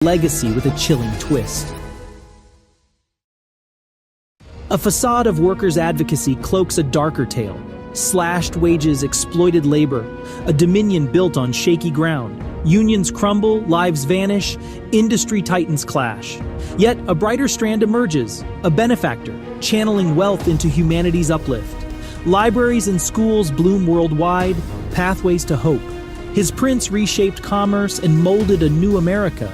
legacy with a chilling twist. A facade of workers' advocacy cloaks a darker tale. Slashed wages, exploited labor, a dominion built on shaky ground. Unions crumble, lives vanish, industry titans clash. Yet a brighter strand emerges, a benefactor, channeling wealth into humanity's uplift. Libraries and schools bloom worldwide, pathways to hope. His prints reshaped commerce and molded a new America.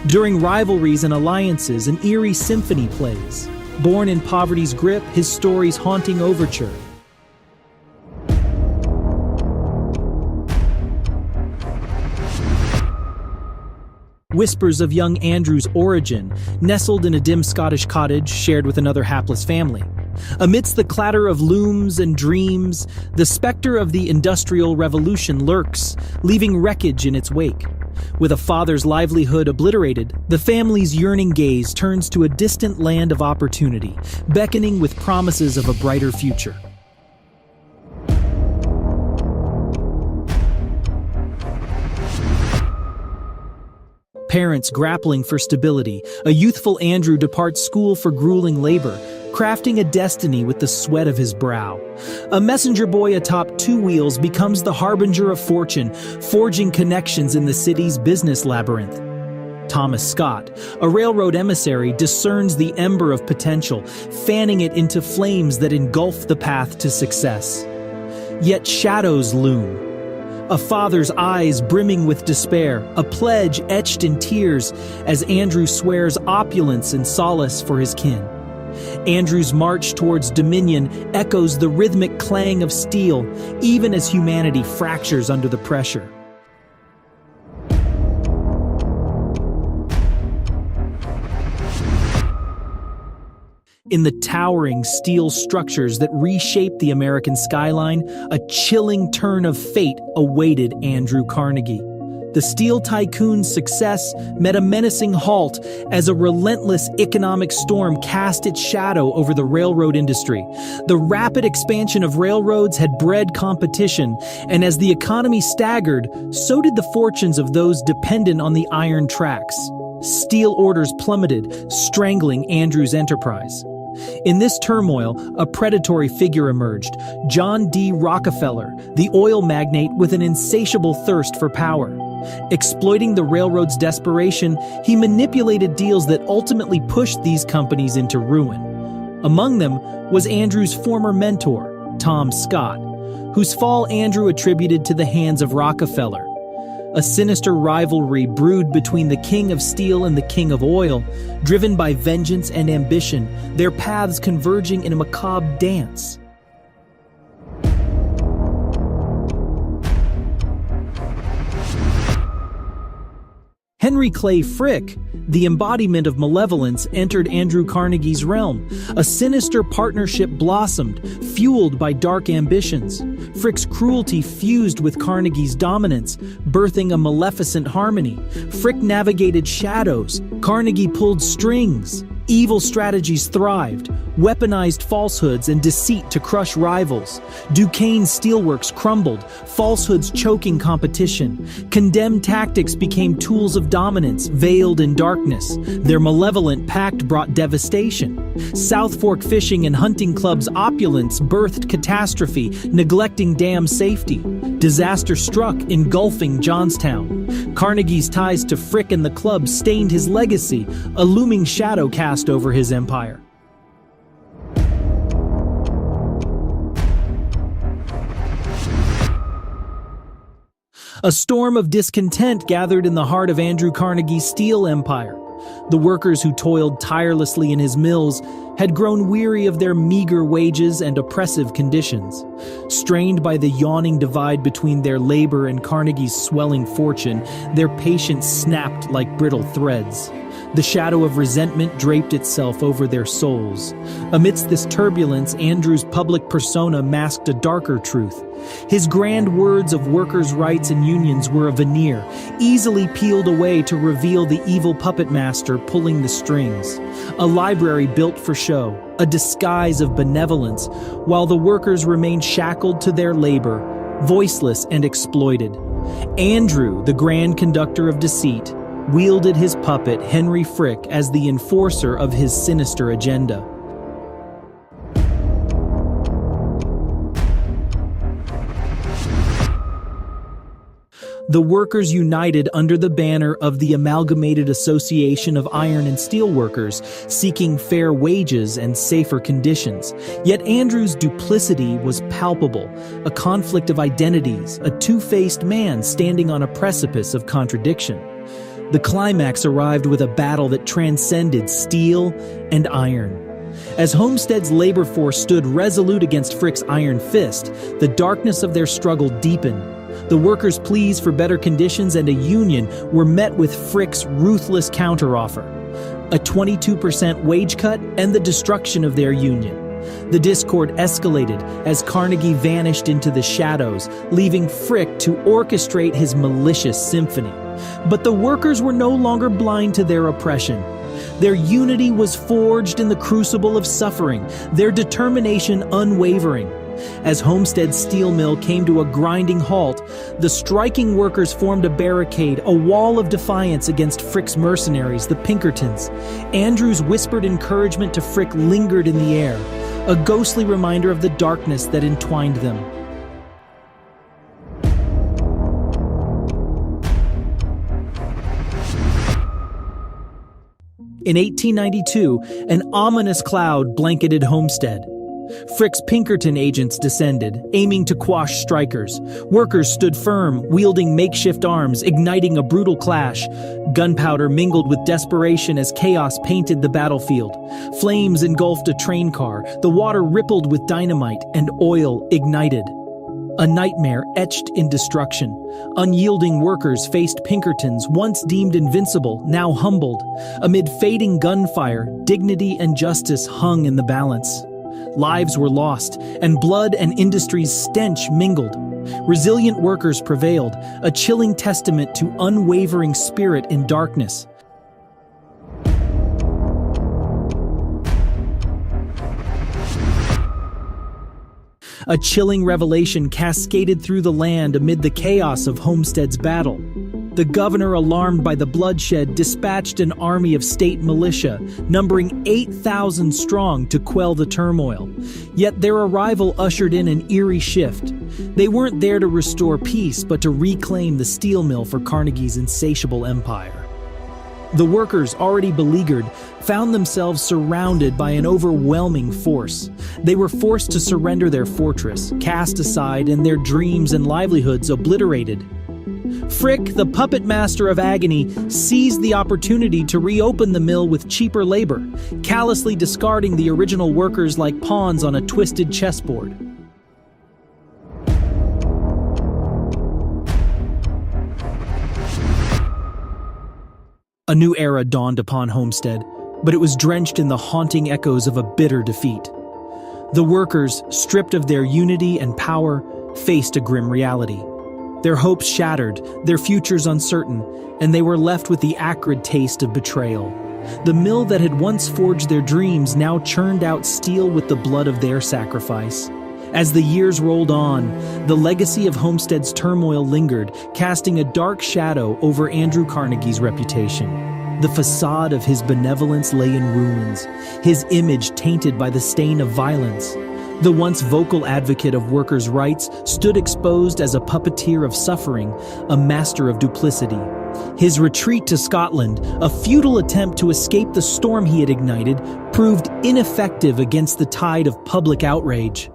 During rivalries and alliances, an eerie symphony plays. Born in poverty's grip, his story's haunting overture. Whispers of young Andrew's origin, nestled in a dim Scottish cottage shared with another hapless family. Amidst the clatter of looms and dreams, the specter of the Industrial Revolution lurks, leaving wreckage in its wake. With a father's livelihood obliterated, the family's yearning gaze turns to a distant land of opportunity, beckoning with promises of a brighter future. Parents grappling for stability, a youthful Andrew departs school for grueling labor, crafting a destiny with the sweat of his brow. A messenger boy atop two wheels becomes the harbinger of fortune, forging connections in the city's business labyrinth. Thomas Scott, a railroad emissary, discerns the ember of potential, fanning it into flames that engulf the path to success. Yet shadows loom. A father's eyes brimming with despair, a pledge etched in tears as Andrew swears opulence and solace for his kin. Andrew's march towards dominion echoes the rhythmic clang of steel, even as humanity fractures under the pressure. In the towering steel structures that reshape the American skyline, a chilling turn of fate awaited Andrew Carnegie. The steel tycoon's success met a menacing halt as a relentless economic storm cast its shadow over the railroad industry. The rapid expansion of railroads had bred competition, and as the economy staggered, so did the fortunes of those dependent on the iron tracks. Steel orders plummeted, strangling Andrew's enterprise. In this turmoil, a predatory figure emerged, John D. Rockefeller, the oil magnate with an insatiable thirst for power. Exploiting the railroad's desperation, he manipulated deals that ultimately pushed these companies into ruin. Among them was Andrew's former mentor, Tom Scott, whose fall Andrew attributed to the hands of Rockefeller. A sinister rivalry brewed between the king of steel and the king of oil, driven by vengeance and ambition, their paths converging in a macabre dance. Henry Clay Frick, the embodiment of malevolence, entered Andrew Carnegie's realm. A sinister partnership blossomed, fueled by dark ambitions. Frick's cruelty fused with Carnegie's dominance, birthing a maleficent harmony. Frick navigated shadows. Carnegie pulled strings. Evil strategies thrived, weaponized falsehoods and deceit to crush rivals. Duquesne's steelworks crumbled, falsehoods choking competition. Condemned tactics became tools of dominance, veiled in darkness. Their malevolent pact brought devastation. South Fork fishing and hunting clubs' opulence birthed catastrophe, neglecting dam safety. Disaster struck, engulfing Johnstown. Carnegie's ties to Frick and the club stained his legacy, a looming shadow cast over his empire. A storm of discontent gathered in the heart of Andrew Carnegie's steel empire. The workers who toiled tirelessly in his mills had grown weary of their meager wages and oppressive conditions. Strained by the yawning divide between their labor and Carnegie's swelling fortune, their patience snapped like brittle threads. The shadow of resentment draped itself over their souls. Amidst this turbulence, Andrew's public persona masked a darker truth. His grand words of workers' rights and unions were a veneer, easily peeled away to reveal the evil puppet master pulling the strings. A library built for show, a disguise of benevolence, while the workers remained shackled to their labor, voiceless and exploited. Andrew, the grand conductor of deceit, wielded his puppet Henry Frick as the enforcer of his sinister agenda. The workers united under the banner of the Amalgamated Association of Iron and Steel Workers, seeking fair wages and safer conditions. Yet Andrew's duplicity was palpable, a conflict of identities, a two-faced man standing on a precipice of contradiction. The climax arrived with a battle that transcended steel and iron. As Homestead's labor force stood resolute against Frick's iron fist, the darkness of their struggle deepened. The workers' pleas for better conditions and a union were met with Frick's ruthless counteroffer: a 22% wage cut and the destruction of their union. The discord escalated as Carnegie vanished into the shadows, leaving Frick to orchestrate his malicious symphony. But the workers were no longer blind to their oppression. Their unity was forged in the crucible of suffering, their determination unwavering. As Homestead's steel mill came to a grinding halt, the striking workers formed a barricade, a wall of defiance against Frick's mercenaries, the Pinkertons. Andrew's whispered encouragement to Frick lingered in the air, a ghostly reminder of the darkness that entwined them. In 1892, an ominous cloud blanketed Homestead. Frick's Pinkerton agents descended, aiming to quash strikers. Workers stood firm, wielding makeshift arms, igniting a brutal clash. Gunpowder mingled with desperation as chaos painted the battlefield. Flames engulfed a train car, the water rippled with dynamite, and oil ignited. A nightmare etched in destruction. Unyielding workers faced Pinkertons, once deemed invincible, now humbled. Amid fading gunfire, dignity and justice hung in the balance. Lives were lost, and blood and industry's stench mingled. Resilient workers prevailed, a chilling testament to unwavering spirit in darkness. A chilling revelation cascaded through the land amid the chaos of Homestead's battle. The governor, alarmed by the bloodshed, dispatched an army of state militia, numbering 8,000 strong, to quell the turmoil. Yet their arrival ushered in an eerie shift. They weren't there to restore peace, but to reclaim the steel mill for Carnegie's insatiable empire. The workers, already beleaguered, found themselves surrounded by an overwhelming force. They were forced to surrender their fortress, cast aside, and their dreams and livelihoods obliterated. Frick, the puppet master of agony, seized the opportunity to reopen the mill with cheaper labor, callously discarding the original workers like pawns on a twisted chessboard. A new era dawned upon Homestead, but it was drenched in the haunting echoes of a bitter defeat. The workers, stripped of their unity and power, faced a grim reality. Their hopes shattered, their futures uncertain, and they were left with the acrid taste of betrayal. The mill that had once forged their dreams now churned out steel with the blood of their sacrifice. As the years rolled on, the legacy of Homestead's turmoil lingered, casting a dark shadow over Andrew Carnegie's reputation. The facade of his benevolence lay in ruins, his image tainted by the stain of violence. The once vocal advocate of workers' rights stood exposed as a puppeteer of suffering, a master of duplicity. His retreat to Scotland, a futile attempt to escape the storm he had ignited, proved ineffective against the tide of public outrage.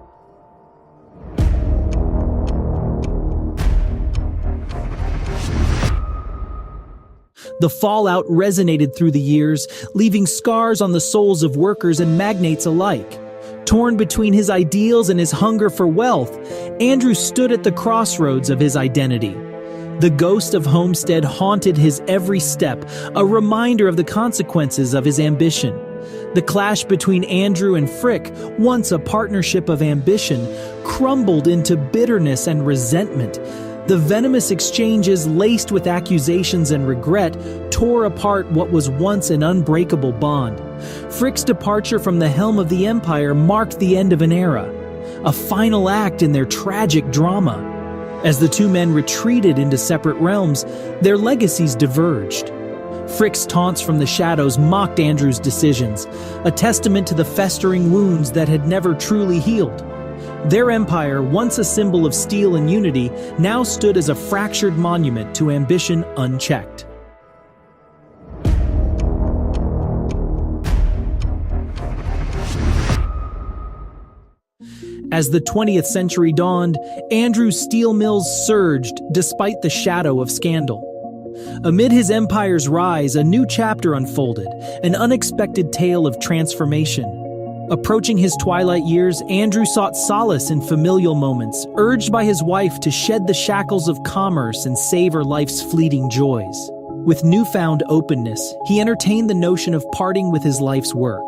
The fallout resonated through the years, leaving scars on the souls of workers and magnates alike. Torn between his ideals and his hunger for wealth, Andrew stood at the crossroads of his identity. The ghost of Homestead haunted his every step, a reminder of the consequences of his ambition. The clash between Andrew and Frick, once a partnership of ambition, crumbled into bitterness and resentment. The venomous exchanges, laced with accusations and regret, tore apart what was once an unbreakable bond. Frick's departure from the helm of the empire marked the end of an era, a final act in their tragic drama. As the two men retreated into separate realms, their legacies diverged. Frick's taunts from the shadows mocked Andrew's decisions, a testament to the festering wounds that had never truly healed. Their empire, once a symbol of steel and unity, now stood as a fractured monument to ambition unchecked. As the 20th century dawned, Andrew's steel mills surged despite the shadow of scandal. Amid his empire's rise, a new chapter unfolded, an unexpected tale of transformation. Approaching his twilight years, Andrew sought solace in familial moments, urged by his wife to shed the shackles of commerce and savor life's fleeting joys. With newfound openness, he entertained the notion of parting with his life's work.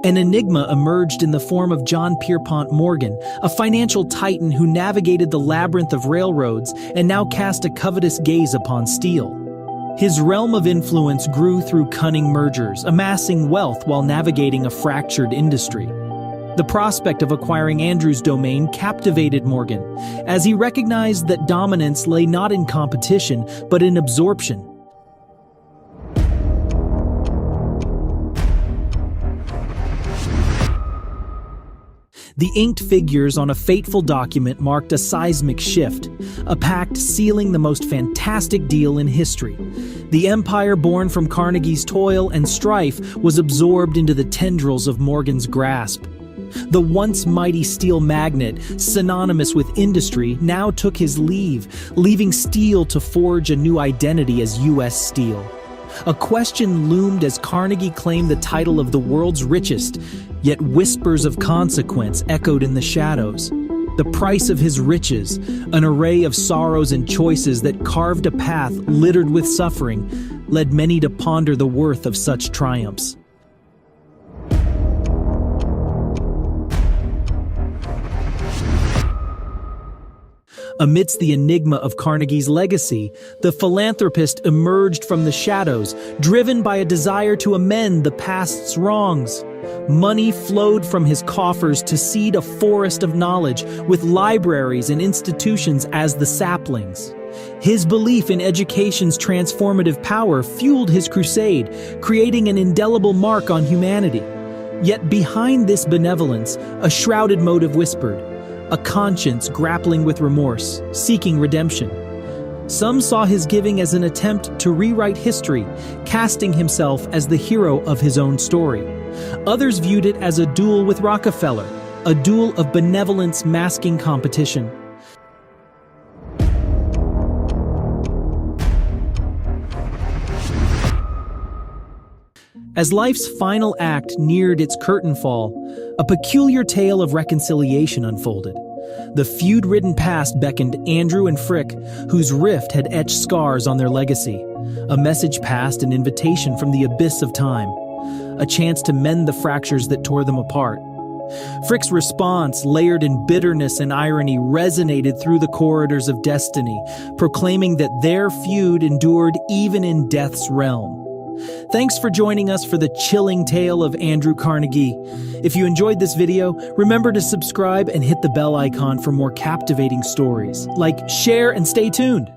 An enigma emerged in the form of John Pierpont Morgan, a financial titan who navigated the labyrinth of railroads and now cast a covetous gaze upon steel. His realm of influence grew through cunning mergers, amassing wealth while navigating a fractured industry. The prospect of acquiring Andrew's domain captivated Morgan, as he recognized that dominance lay not in competition, but in absorption. The inked figures on a fateful document marked a seismic shift, a pact sealing the most fantastic deal in history. The empire born from Carnegie's toil and strife was absorbed into the tendrils of Morgan's grasp. The once mighty steel magnate, synonymous with industry, now took his leave, leaving steel to forge a new identity as U.S. Steel. A question loomed as Carnegie claimed the title of the world's richest, yet whispers of consequence echoed in the shadows. The price of his riches, an array of sorrows and choices that carved a path littered with suffering, led many to ponder the worth of such triumphs. Amidst the enigma of Carnegie's legacy, the philanthropist emerged from the shadows, driven by a desire to amend the past's wrongs. Money flowed from his coffers to seed a forest of knowledge, with libraries and institutions as the saplings. His belief in education's transformative power fueled his crusade, creating an indelible mark on humanity. Yet behind this benevolence, a shrouded motive whispered, a conscience grappling with remorse, seeking redemption. Some saw his giving as an attempt to rewrite history, casting himself as the hero of his own story. Others viewed it as a duel with Rockefeller, a duel of benevolence masking competition. As life's final act neared its curtain fall, a peculiar tale of reconciliation unfolded. The feud-ridden past beckoned Andrew and Frick, whose rift had etched scars on their legacy. A message passed, an invitation from the abyss of time, a chance to mend the fractures that tore them apart. Frick's response, layered in bitterness and irony, resonated through the corridors of destiny, proclaiming that their feud endured even in death's realm. Thanks for joining us for the chilling tale of Andrew Carnegie. If you enjoyed this video, remember to subscribe and hit the bell icon for more captivating stories. Like, share, and stay tuned.